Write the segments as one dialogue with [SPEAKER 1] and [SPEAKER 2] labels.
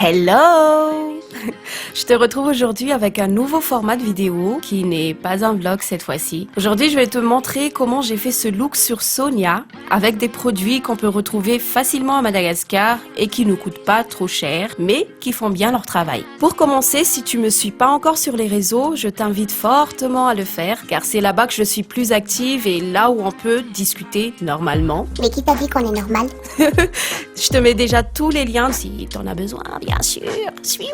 [SPEAKER 1] Hello! Je te retrouve aujourd'hui avec un nouveau format de vidéo qui n'est pas un vlog cette fois-ci. Aujourd'hui, je vais te montrer comment j'ai fait ce look sur Sonia avec des produits qu'on peut retrouver facilement à Madagascar et qui ne coûtent pas trop cher, mais qui font bien leur travail. Pour commencer, si tu me suis pas encore sur les réseaux, je t'invite fortement à le faire car c'est là-bas que je suis plus active et là où on peut discuter normalement.
[SPEAKER 2] Mais qui t'a dit qu'on est normal?
[SPEAKER 1] Je te mets déjà tous les liens si t'en as besoin, bien sûr. Suis-moi!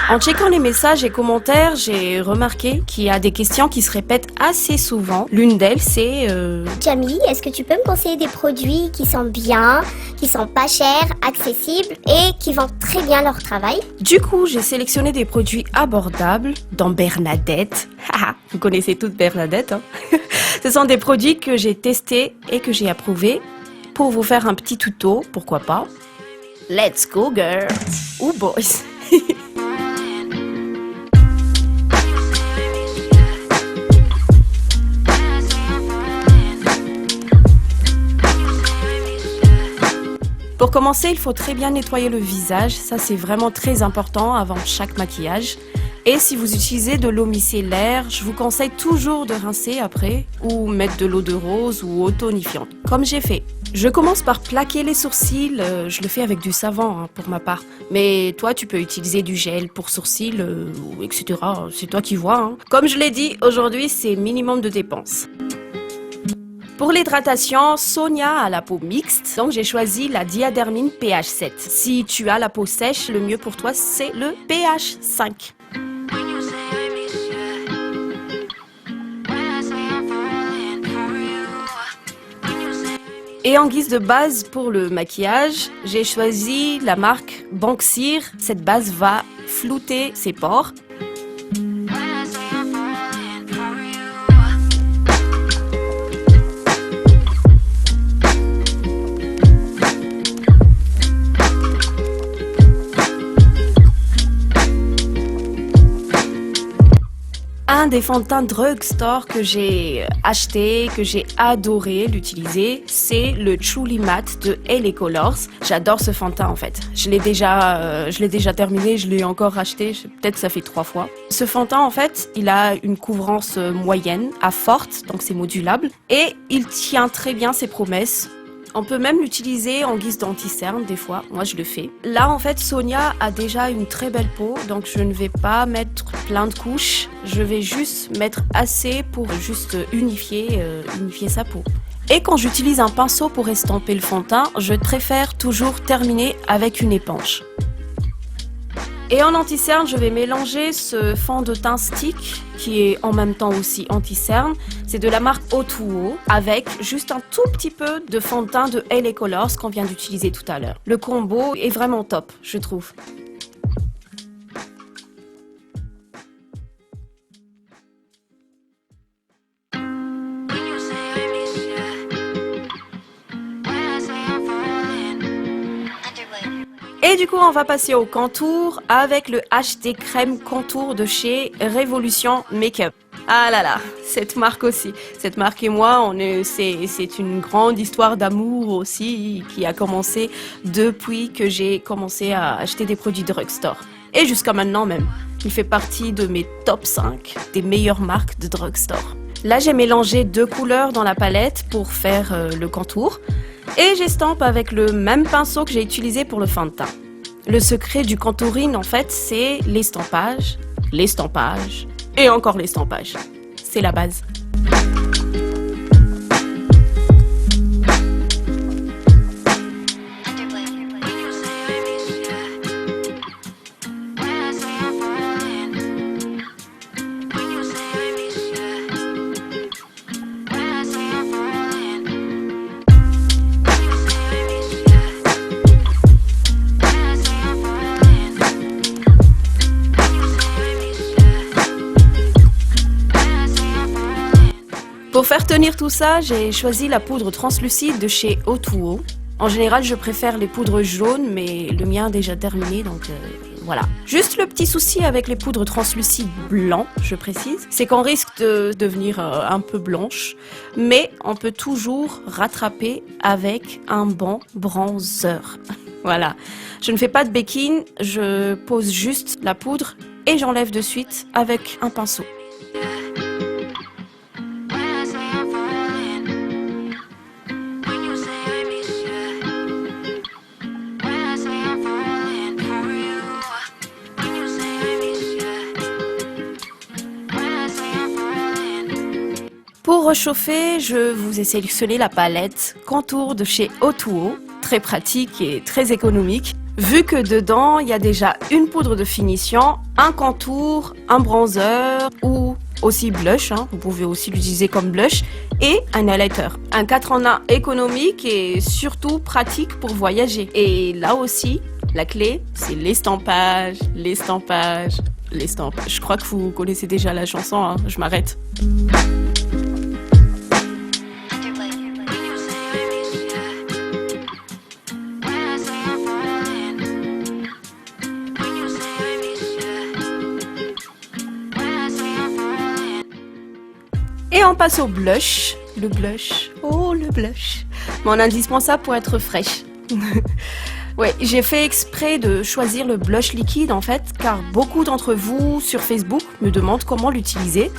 [SPEAKER 1] En checkant les messages et commentaires, j'ai remarqué qu'il y a des questions qui se répètent assez souvent. L'une d'elles, c'est...
[SPEAKER 2] Jamie, est-ce que tu peux me conseiller des produits qui sont bien, qui sont pas chers, accessibles et qui vendent très bien leur travail?
[SPEAKER 1] Du coup, j'ai sélectionné des produits abordables dans Bernadette. Haha, vous connaissez toutes Bernadette, hein? Ce sont des produits que j'ai testés et que j'ai approuvés pour vous faire un petit tuto, pourquoi pas. Let's go, girls! Ou boys! Pour commencer, il faut très bien nettoyer le visage, ça c'est vraiment très important avant chaque maquillage. Et si vous utilisez de l'eau micellaire, je vous conseille toujours de rincer après ou mettre de l'eau de rose ou eau tonifiante, comme j'ai fait. Je commence par plaquer les sourcils, je le fais avec du savon pour ma part. Mais toi, tu peux utiliser du gel pour sourcils, etc. C'est toi qui vois. Hein. Comme je l'ai dit, aujourd'hui c'est minimum de dépenses. Pour l'hydratation, Sonia a la peau mixte, donc j'ai choisi la Diadermine pH 7. Si tu as la peau sèche, le mieux pour toi c'est le pH 5. Et en guise de base pour le maquillage, j'ai choisi la marque Banksir. Cette base va flouter ses pores. Un des fonds de teint drugstore que j'ai acheté, que j'ai adoré l'utiliser, c'est le Truly Matte de LA Colors. J'adore ce fond de teint en fait. Je l'ai déjà terminé, je l'ai encore racheté, peut-être ça fait 3 fois. Ce fond de teint en fait, il a une couvrance moyenne à forte, donc c'est modulable. Et il tient très bien ses promesses. On peut même l'utiliser en guise d'anti-cerne des fois, moi je le fais. Là en fait Sonia a déjà une très belle peau, donc je ne vais pas mettre plein de couches, je vais juste mettre assez pour juste unifier sa peau. Et quand j'utilise un pinceau pour estomper le fond de teint, je préfère toujours terminer avec une éponge. Et en anti-cerne, je vais mélanger ce fond de teint stick qui est en même temps aussi anti-cerne. C'est de la marque O2O avec juste un tout petit peu de fond de teint de LA Colors qu'on vient d'utiliser tout à l'heure. Le combo est vraiment top, je trouve. Et du coup, on va passer au contour avec le HD Crème Contour de chez Révolution Makeup. Ah là là, cette marque aussi. Cette marque et moi, c'est une grande histoire d'amour aussi qui a commencé depuis que j'ai commencé à acheter des produits de drugstore. Et jusqu'à maintenant même. Il fait partie de mes top 5 des meilleures marques de drugstore. Là, j'ai mélangé 2 couleurs dans la palette pour faire le contour. Et j'estompe avec le même pinceau que j'ai utilisé pour le fond de teint. Le secret du contouring, en fait, c'est l'estampage, et encore l'estampage. C'est la base. Pour faire tenir tout ça, j'ai choisi la poudre translucide de chez O2O. En général, je préfère les poudres jaunes, mais le mien est déjà terminé, donc voilà. Juste le petit souci avec les poudres translucides blancs, je précise, c'est qu'on risque de devenir un peu blanche, mais on peut toujours rattraper avec un bon bronzer. Voilà. Je ne fais pas de baking, je pose juste la poudre et j'enlève de suite avec un pinceau. Pour réchauffer, je vous ai sélectionné la palette Contour de chez O2O, très pratique et très économique. Vu que dedans, il y a déjà une poudre de finition, un contour, un bronzer ou aussi blush, vous pouvez aussi l'utiliser comme blush, et un highlighter. Un 4 en 1 économique et surtout pratique pour voyager. Et là aussi, la clé, c'est l'estampage, l'estampage, l'estampage. Je crois que vous connaissez déjà la chanson, je m'arrête. Et on passe au blush. Le blush. Oh, le blush. Mon indispensable pour être fraîche. Ouais, j'ai fait exprès de choisir le blush liquide en fait, car beaucoup d'entre vous sur Facebook me demandent comment l'utiliser.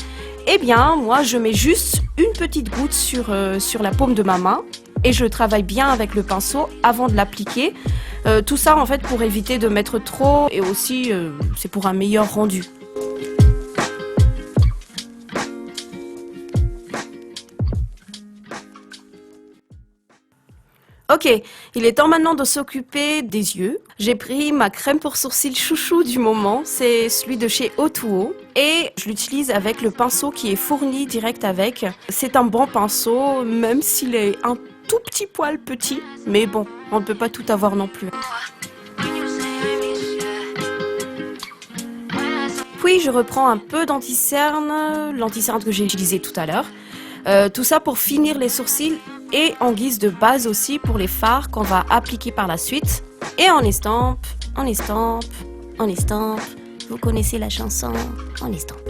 [SPEAKER 1] Eh bien, moi, je mets juste une petite goutte sur la paume de ma main et je travaille bien avec le pinceau avant de l'appliquer. Tout ça en fait pour éviter de mettre trop et aussi c'est pour un meilleur rendu. Ok, il est temps maintenant de s'occuper des yeux. J'ai pris ma crème pour sourcils chouchou du moment, c'est celui de chez O2O et je l'utilise avec le pinceau qui est fourni direct avec. C'est un bon pinceau, même s'il est un tout petit poil petit, mais bon, on ne peut pas tout avoir non plus. Puis je reprends un peu d'anti-cerne, l'anti-cerne que j'ai utilisé tout à l'heure. Tout ça pour finir les sourcils et en guise de base aussi pour les fards qu'on va appliquer par la suite. Et on estampe, on estampe, on estampe. Vous connaissez la chanson, on estampe.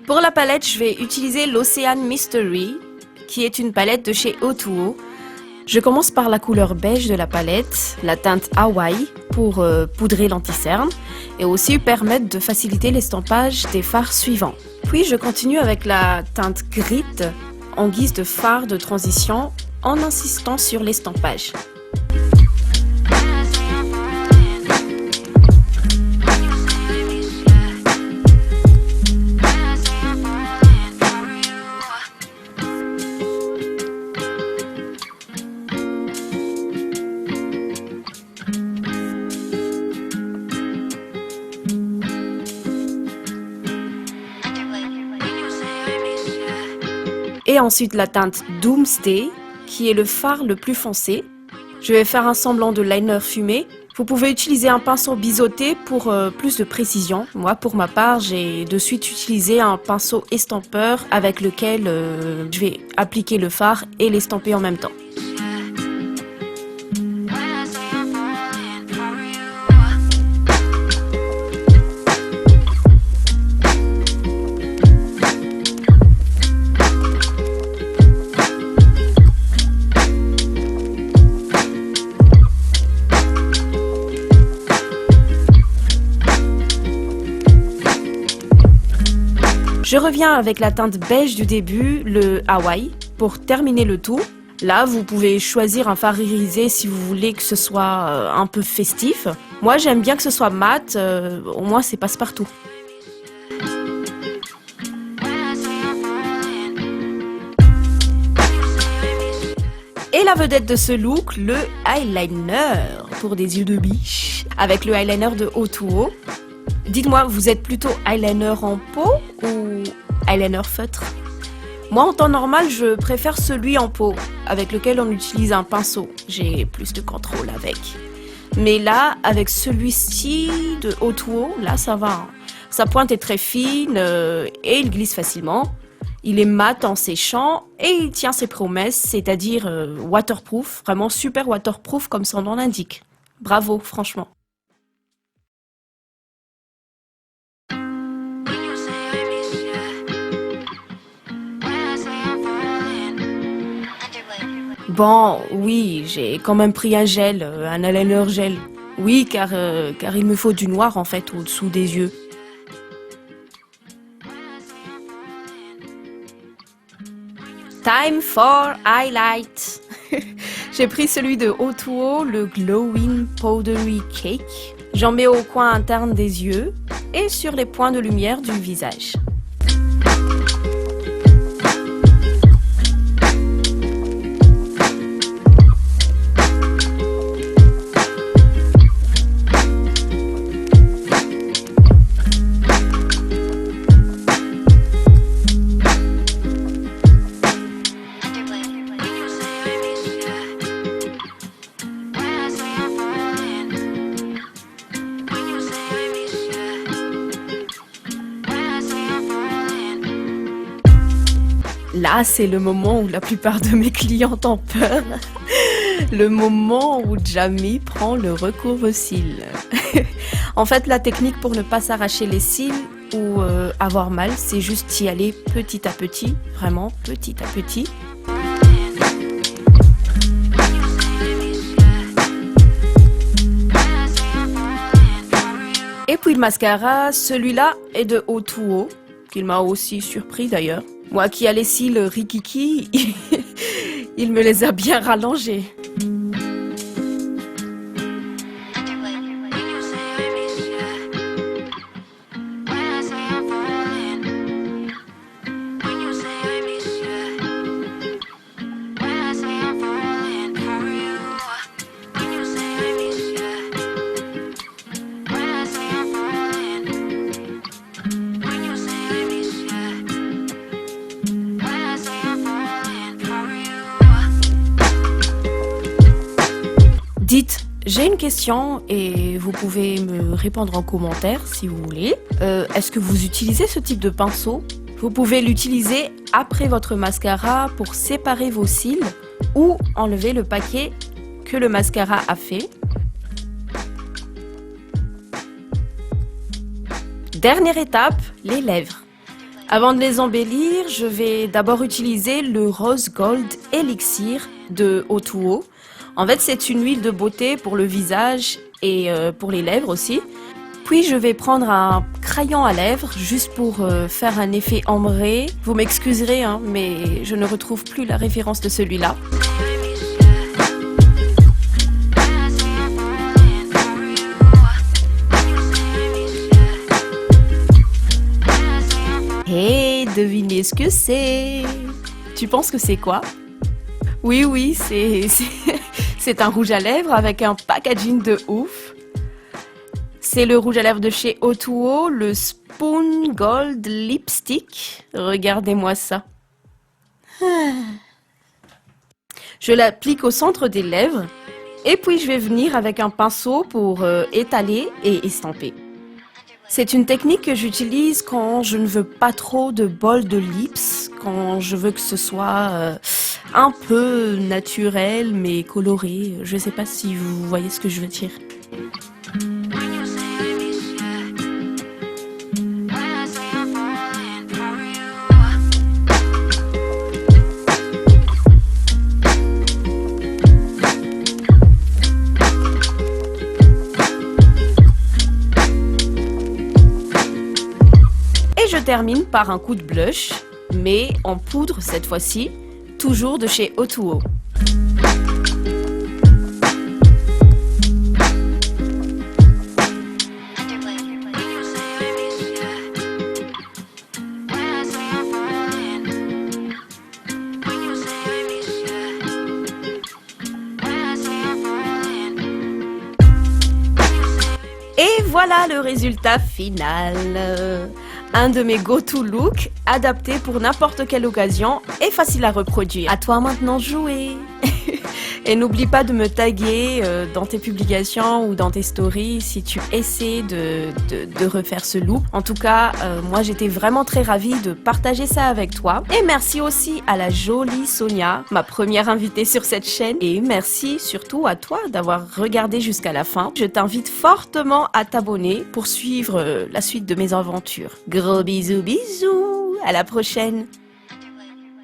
[SPEAKER 1] Pour la palette, je vais utiliser l'Ocean Mystery, qui est une palette de chez O2O. Je commence par la couleur beige de la palette, la teinte Hawaii, pour poudrer l'anti-cerne et aussi permettre de faciliter l'estampage des fards suivants. Puis je continue avec la teinte Grit en guise de fard de transition en insistant sur l'estampage. Et ensuite la teinte Doomsday, qui est le fard le plus foncé. Je vais faire un semblant de liner fumé. Vous pouvez utiliser un pinceau biseauté pour plus de précision. Moi, pour ma part, j'ai de suite utilisé un pinceau estampeur avec lequel je vais appliquer le fard et l'estamper en même temps. Je reviens avec la teinte beige du début, le Hawaii, pour terminer le tout. Là, vous pouvez choisir un fard irisé si vous voulez que ce soit un peu festif. Moi, j'aime bien que ce soit mat, au moins c'est passe-partout. Et la vedette de ce look, le eyeliner pour des yeux de biche, avec le eyeliner de O2O. Dites-moi, vous êtes plutôt eyeliner en peau ou eyeliner feutre? Moi, en temps normal, je préfère celui en pot, avec lequel on utilise un pinceau. J'ai plus de contrôle avec. Mais là, avec celui-ci de haut ou haut, là, ça va. Hein. Sa pointe est très fine et il glisse facilement. Il est mat en séchant et il tient ses promesses, c'est-à-dire waterproof, vraiment super waterproof comme son nom l'indique. Bravo, franchement. Bon, oui, j'ai quand même pris un gel, un eyeliner gel. Oui, car il me faut du noir en fait au-dessous des yeux. Time for highlight. J'ai pris celui de O2O, le Glowing Powdery Cake. J'en mets au coin interne des yeux et sur les points de lumière du visage. Là, c'est le moment où la plupart de mes clientes ont peur. Le moment où Jamie prend le recourbe-cils. En fait, la technique pour ne pas s'arracher les cils ou avoir mal, c'est juste y aller petit à petit, vraiment petit à petit. Et puis le mascara, celui-là est de O2O, qu'il m'a aussi surpris d'ailleurs. Moi qui a les cils rikiki, il me les a bien rallongés. Dites, j'ai une question et vous pouvez me répondre en commentaire si vous voulez. Est-ce que vous utilisez ce type de pinceau? Vous pouvez l'utiliser après votre mascara pour séparer vos cils ou enlever le paquet que le mascara a fait. Dernière étape, les lèvres. Avant de les embellir, je vais d'abord utiliser le Rose Gold Elixir de O2O. En fait, c'est une huile de beauté pour le visage et pour les lèvres aussi. Puis, je vais prendre un crayon à lèvres juste pour faire un effet ambré. Vous m'excuserez, hein, mais je ne retrouve plus la référence de celui-là. Hey, devinez ce que c'est? Tu penses que c'est quoi? Oui, c'est un rouge à lèvres avec un packaging de ouf. C'est le rouge à lèvres de chez O2O, le Spoon Gold Lipstick. Regardez-moi ça. Je l'applique au centre des lèvres et puis je vais venir avec un pinceau pour étaler et estamper. C'est une technique que j'utilise quand je ne veux pas trop de bol de lips, quand je veux que ce soit un peu naturel mais coloré. Je sais pas si vous voyez ce que je veux dire. Et je termine par un coup de blush, mais en poudre cette fois-ci, toujours de chez O2O. Et voilà le résultat final. Un de mes go-to looks, adapté pour n'importe quelle occasion et facile à reproduire. À toi maintenant de jouer. Et n'oublie pas de me taguer dans tes publications ou dans tes stories si tu essaies de refaire ce look. En tout cas, moi j'étais vraiment très ravie de partager ça avec toi. Et merci aussi à la jolie Sonia, ma première invitée sur cette chaîne. Et merci surtout à toi d'avoir regardé jusqu'à la fin. Je t'invite fortement à t'abonner pour suivre la suite de mes aventures. Gros bisous bisous, à la prochaine.